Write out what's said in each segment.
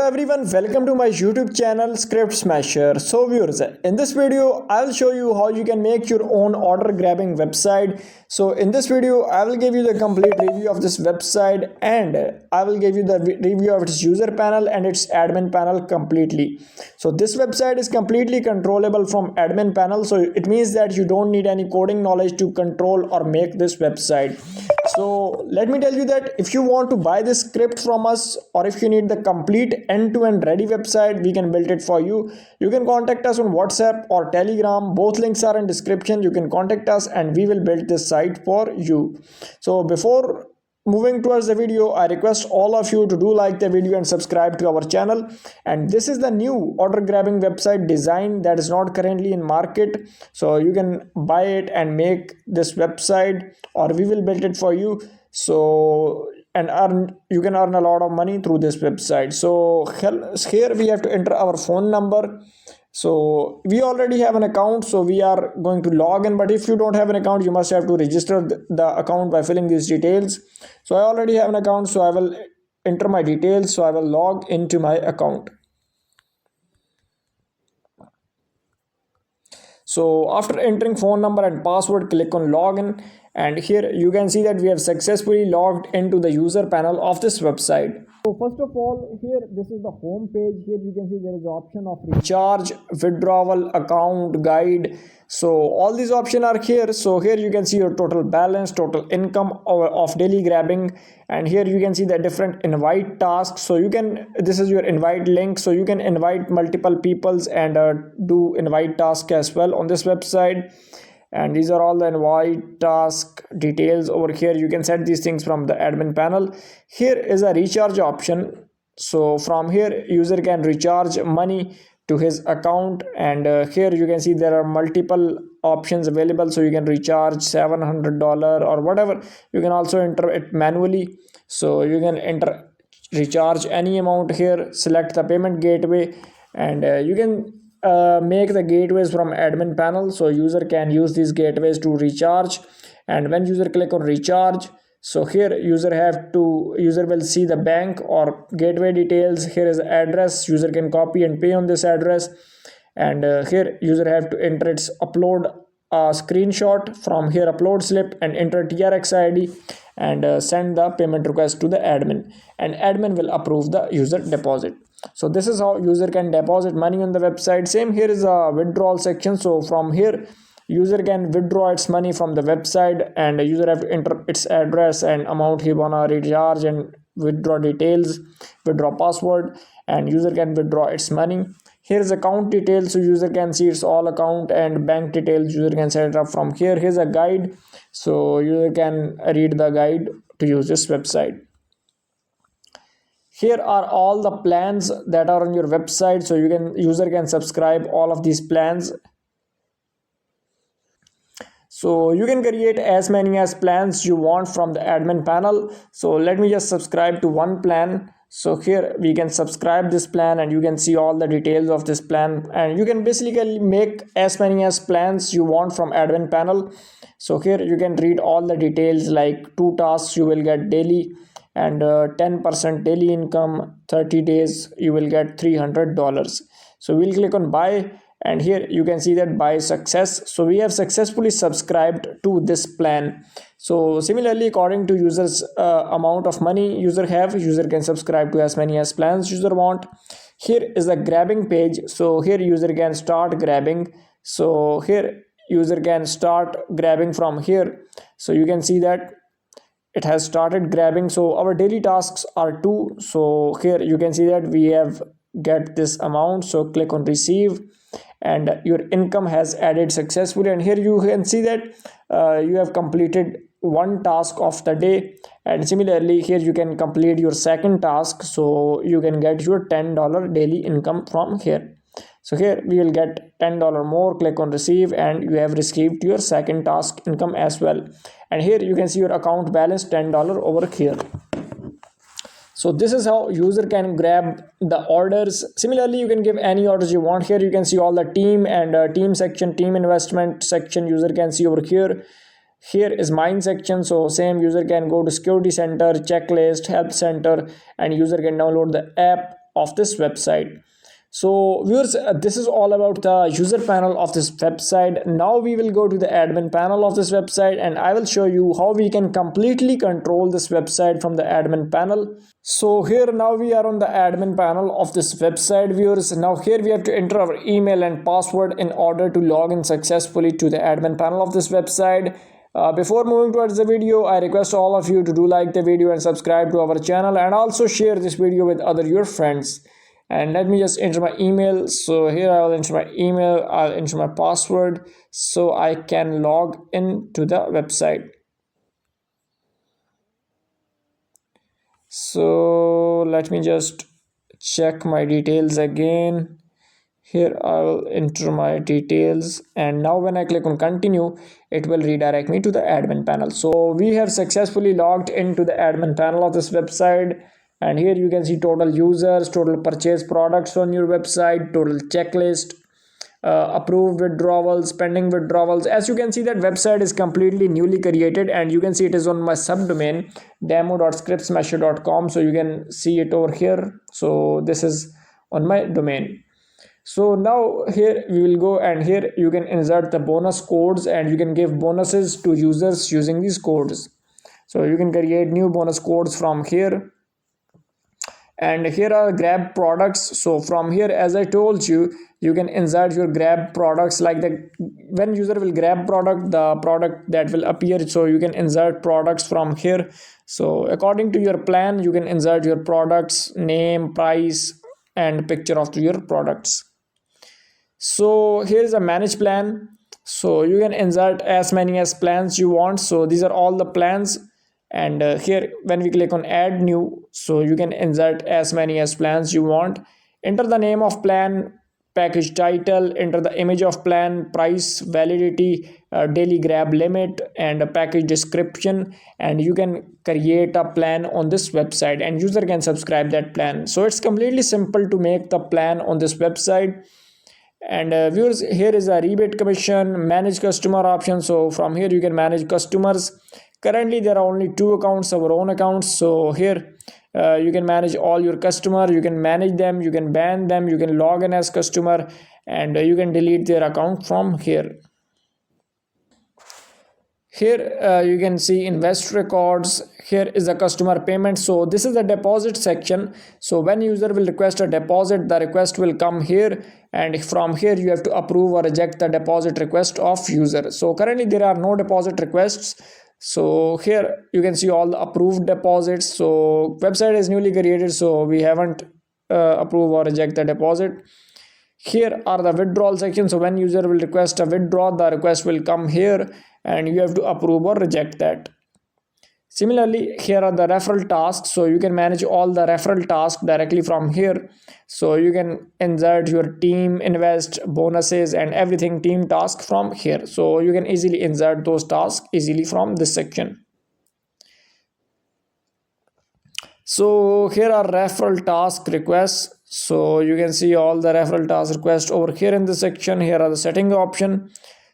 everyone, welcome to my YouTube channel Script Smasher. So viewers, in this video I'll show you how you can make your own order grabbing website. So in this video I will give you the complete review of this website and I will give you the review of its user panel and its admin panel completely. So this website is completely controllable from admin panel, so it means that you don't need any coding knowledge to control or make this website. So let me tell you that if you want to buy this script from us, or if you need the complete end-to-end ready website, we can build it for you. You can contact us on WhatsApp or Telegram. Both links are in description. You can contact us and we will build this site for you. So before moving towards the video, I request all of you to do like the video and subscribe to our channel. And this is the new order grabbing website design that is not currently in market, so you can buy it and make this website, or we will build it for you. So you can earn a lot of money through this website. So here we have to enter our phone number. So we already have an account, so we are going to log in, but if you don't have an account, you must have to register the account by filling these details. So I already have an account, so I will enter my details. So I will log into my account. So after entering phone number and password, click on login, and here you can see that we have successfully logged into the user panel of this website. So first of all, here this is the home page. Here you can see there is the option of recharge, withdrawal, account, guide. So all these options are here. So here you can see your total balance, total income of daily grabbing, and here you can see the different invite tasks. So you can, this is your invite link, so you can invite multiple peoples and do invite task as well on this website. And these are all the invite task details. Over here you can set these things from the admin panel. Here is a recharge option, so from here user can recharge money to his account, and here you can see there are multiple options available, so you can recharge $700 or whatever. You can also enter it manually, so you can enter recharge any amount here, select the payment gateway, and you can make the gateways from admin panel, so user can use these gateways to recharge. And when user click on recharge, so here user will see the bank or gateway details. Here is the address, user can copy and pay on this address, and here user have to enter its upload a screenshot from here, upload slip, and enter TRX ID and send the payment request to the admin, and admin will approve the user deposit. So this is how user can deposit money on the website. Same here is a withdrawal section, so from here user can withdraw its money from the website, and user have to enter its address and amount he wanna recharge and withdraw details, withdraw password, and user can withdraw its money. Here is account details, so user can see its all account, and bank details user can set it up from here. Here's a guide, so user can read the guide to use this website. Here are all the plans that are on your website, so user can subscribe all of these plans. So you can create as many as plans you want from the admin panel. So let me just subscribe to one plan. So here we can subscribe this plan, and you can see all the details of this plan, and you can basically make as many as plans you want from admin panel. So here you can read all the details, like 2 tasks you will get daily, and 10% daily income, 30 days you will get $300. So we'll click on buy, and here you can see that buy success. So we have successfully subscribed to this plan. So similarly, according to users amount of money user can subscribe to as many as plans user want. Here is the grabbing page, so here user can start grabbing. So here user can start grabbing from here, so you can see that it has started grabbing. So our daily tasks are 2, so here you can see that we have get this amount, so click on receive, and your income has added successfully. And here you can see that you have completed 1 task of the day, and similarly here you can complete your second task, so you can get your $10 daily income from here. So here we will get $10 more. Click on receive, and you have received your second task income as well. And here you can see your account balance $10 over here. So this is how user can grab the orders. Similarly, you can give any orders you want. Here you can see all the team and team section, team investment section user can see over here. Here is mine section, so same user can go to security center, checklist, help center, and user can download the app of this website. So viewers, this is all about the user panel of this website. Now we will go to the admin panel of this website, and I will show you how we can completely control this website from the admin panel. So here now we are on the admin panel of this website, viewers. Now here we have to enter our email and password in order to log in successfully to the admin panel of this website. Before moving towards the video, I request all of you to do like the video and subscribe to our channel, and also share this video with other your friends. And let me just enter my email. So here I will enter my email, I'll enter my password so I can log into the website. So let me just check my details again. Here I will enter my details, and now when I click on continue, it will redirect me to the admin panel. So we have successfully logged into the admin panel of this website, and here you can see total users, total purchase products on your website, total checklist, approved withdrawals, pending withdrawals. As you can see, that website is completely newly created, and you can see it is on my subdomain demo.scriptsmasher.com. so you can see it over here. So this is on my domain. So now here we will go, and here you can insert the bonus codes, and you can give bonuses to users using these codes. So you can create new bonus codes from here. And here are grab products. So from here, as I told you, you can insert your grab products, like the when user will grab product, the product that will appear. So you can insert products from here. So according to your plan, you can insert your products name, price, and picture of your products. So here's a manage plan. So you can insert as many as plans you want. So these are all the plans. And here when we click on add new, so you can insert as many as plans you want. Enter the name of plan, package title, enter the image of plan, price, validity, daily grab limit, and a package description, and you can create a plan on this website, and user can subscribe that plan. So it's completely simple to make the plan on this website. And viewers, here is a rebate commission, manage customer option. So from here you can manage customers. Currently there are only 2 accounts, our own accounts. So here you can manage all your customer, you can manage them, you can ban them, you can log in as customer, and you can delete their account from here. Here you can see invest records. Here is the customer payment. So this is the deposit section. So when user will request a deposit, the request will come here, and from here you have to approve or reject the deposit request of user. So currently there are no deposit requests. So here you can see all the approved deposits. So website is newly created, so we haven't approve or reject the deposit. Here are the withdrawal section. So when user will request a withdraw, the request will come here, and you have to approve or reject that. Similarly, here are the referral tasks. So you can manage all the referral tasks directly from here. So you can insert your team, invest, bonuses, and everything team task from here. So you can easily insert those tasks easily from this section. So here are referral task requests. So you can see all the referral task requests over here in this section. Here are the setting option.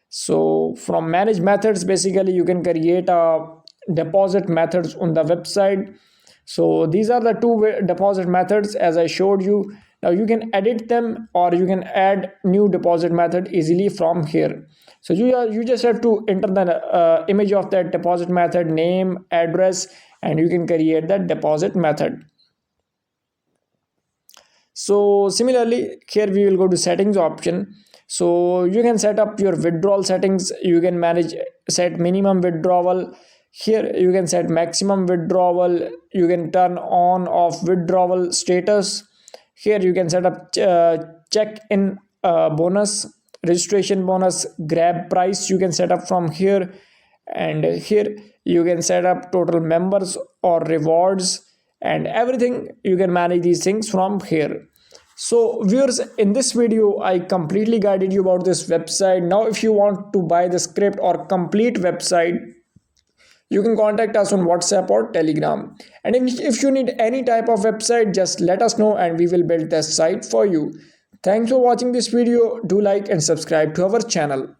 So from manage methods, basically you can create a deposit methods on the website. So these are the 2 deposit methods as I showed you. Now you can edit them, or you can add new deposit method easily from here. So you just have to enter the image of that deposit method, name, address, and you can create that deposit method. So similarly, here we will go to settings option. So you can set up your withdrawal settings. You can set minimum withdrawal. Here you can set maximum withdrawal. You can turn on off withdrawal status. Here you can set up check-in bonus, registration bonus, grab price. You can set up from here, and here you can set up total members or rewards, and everything you can manage these things from here. So viewers, in this video I completely guided you about this website. Now if you want to buy the script or complete website, you can contact us on WhatsApp or Telegram. And if you need any type of website, just let us know and we will build this site for you. Thanks for watching this video. Do like and subscribe to our channel.